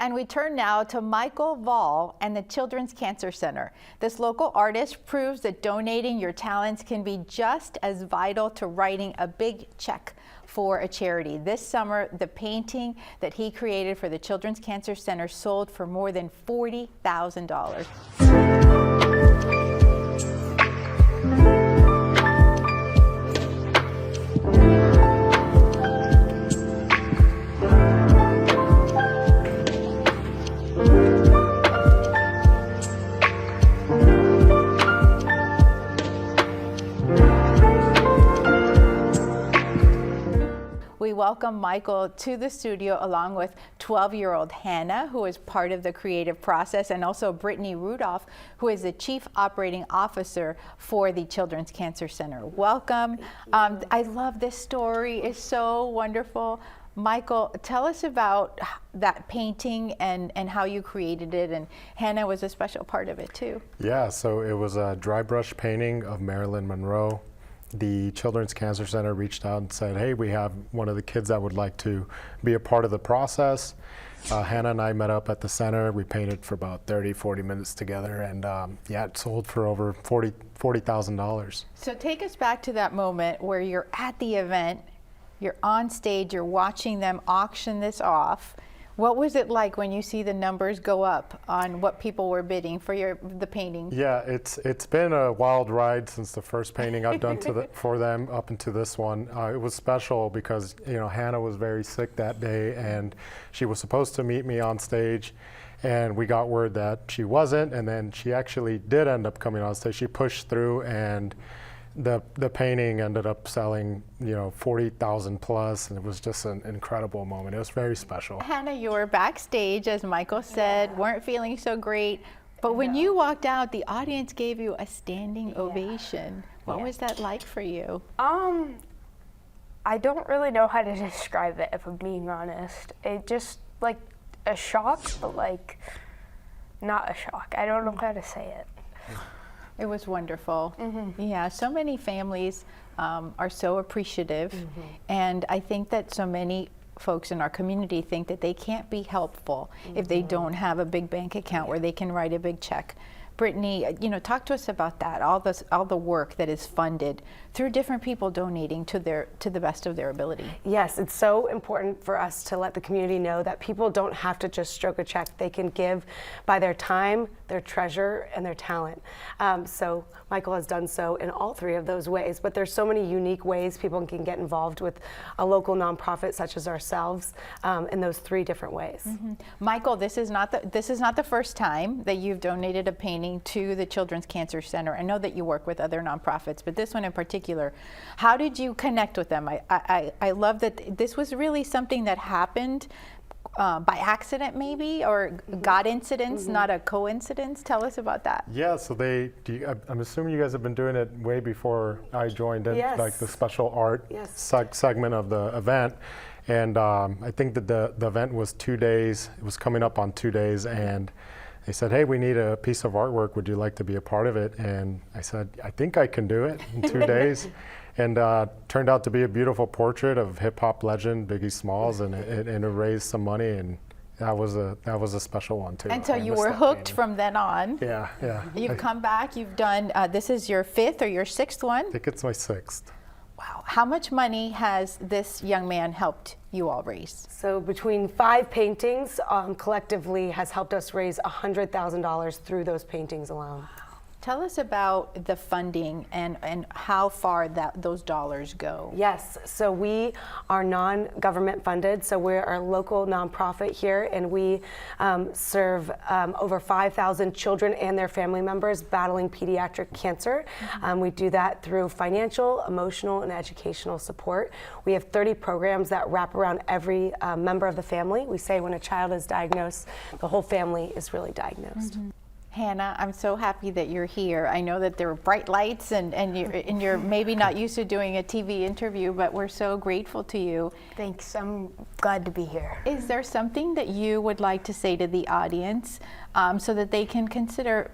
And we turn now to Michael Vall and the Children's Cancer Center. This local artist proves that donating your talents can be just as vital to writing a big check for a charity. This summer, the painting that he created for the Children's Cancer Center sold for more than $40,000. We welcome Michael to the studio along with 12-year-old Hannah, who is part of the creative process, and also Brittany Rudolph, who is the Chief Operating Officer for the Children's Cancer Center. Welcome. I love this story. It's so wonderful. Michael, tell us about that painting and how you created it, and Hannah was a special part of it too. Yeah, so it was a dry brush painting of Marilyn Monroe. The Children's Cancer Center reached out and said, hey, we have one of the kids that would like to be a part of the process. Hannah and I met up at the center. We painted for about 30-40 minutes together, and yeah, it sold for over $40,000. So take us back to that moment where you're at the event, you're on stage, you're watching them auction this off. What was it like when you see the numbers go up on what people were bidding for the painting? Yeah, it's been a wild ride since the first painting I've done for them up into this one. It was special because Hannah was very sick that day, and she was supposed to meet me on stage, and we got word that she wasn't, and then she actually did end up coming on stage. She pushed through, and the painting ended up selling, 40,000 plus, and it was just an incredible moment. It was very special. Hannah, you were backstage, as Michael said, weren't feeling so great, but when you walked out, the audience gave you a standing ovation. What was that like for you? I don't really know how to describe it, if I'm being honest. It just, like, a shock, but, like, not a shock. I don't know how to say it. It was wonderful. Mm-hmm. Yeah, so many families are so appreciative, and I think that so many folks in our community think that they can't be helpful if they don't have a big bank account where they can write a big check. Brittany, talk to us about that, all the work that is funded through different people donating to the best of their ability. Yes, it's so important for us to let the community know that people don't have to just stroke a check. They can give by their time, their treasure, and their talent. So Michael has done so in all three of those ways, but there's so many unique ways people can get involved with a local nonprofit such as ourselves in those three different ways. Mm-hmm. Michael, this is not the first time that you've donated a painting to the Children's Cancer Center. I know that you work with other nonprofits, but this one in particular, how did you connect with them? I love that this was really something that happened by accident maybe, or God incidents, not a coincidence. Tell us about that. Yeah, so I'm assuming you guys have been doing it way before I joined in, like the special art segment of the event. And I think that the event was 2 days. It was coming up on 2 days, and they said, hey, we need a piece of artwork. Would you like to be a part of it? And I said, I think I can do it in 2 days. And turned out to be a beautiful portrait of hip hop legend Biggie Smalls, and it raised some money, and that was a special one too. And so you were hooked from then on. Yeah. You've come back. You've done. This is your 5th or your 6th one? I think it's my 6th. Wow. How much money has this young man helped you all raise? So between 5 paintings, collectively has helped us raise $100,000 through those paintings alone. Tell us about the funding and how far those dollars go. Yes, so we are non-government funded, so we're a local nonprofit here, and we serve over 5,000 children and their family members battling pediatric cancer. We do that through financial, emotional, and educational support. We have 30 programs that wrap around every member of the family. We say when a child is diagnosed, the whole family is really diagnosed. Hannah, I'm so happy that you're here. I know that there are bright lights and you're maybe not used to doing a TV interview, but we're so grateful to you. Thanks, I'm glad to be here. Is there something that you would like to say to the audience so that they can consider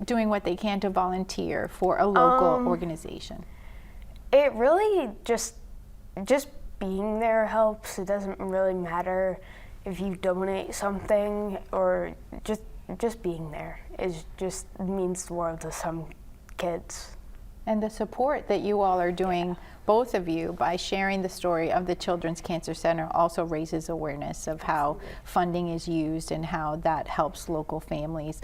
doing what they can to volunteer for a local organization? It really just being there helps. It doesn't really matter if you donate something or just being there means the world to some kids. And the support that you all are doing, both of you, by sharing the story of the Children's Cancer Center also raises awareness of how funding is used and how that helps local families.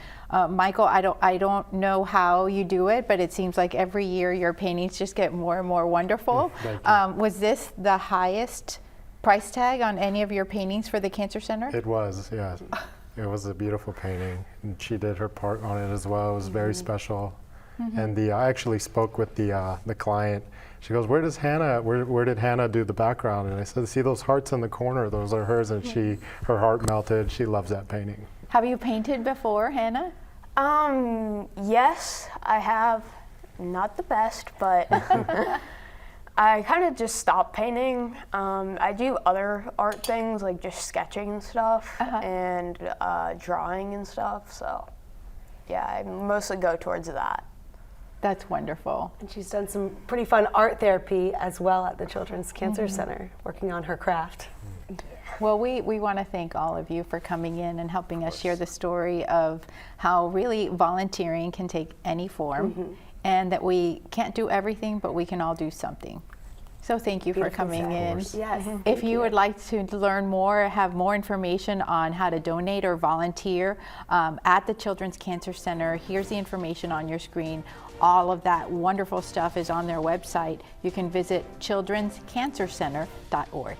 Michael, I don't know how you do it, but it seems like every year your paintings just get more and more wonderful. Was this the highest price tag on any of your paintings for the Cancer Center? It was, yeah. It was a beautiful painting, and she did her part on it as well. It was very special. And I actually spoke with the client. She goes, where did Hannah do the background? And I said, see those hearts in the corner, those are hers. And her heart melted. She loves that painting. Have you painted before, Hannah? Yes, I have. Not the best, but I kind of just stopped painting. I do other art things like just sketching and stuff and drawing and stuff. So yeah, I mostly go towards that. That's wonderful. And she's done some pretty fun art therapy as well at the Children's Cancer Center, working on her craft. Well, we want to thank all of you for coming in and helping us share the story of how really volunteering can take any form and that we can't do everything, but we can all do something. So thank you for coming in. Yes. If you would like to learn more, have more information on how to donate or volunteer at the Children's Cancer Center, here's the information on your screen. All of that wonderful stuff is on their website. You can visit childrenscancercenter.org.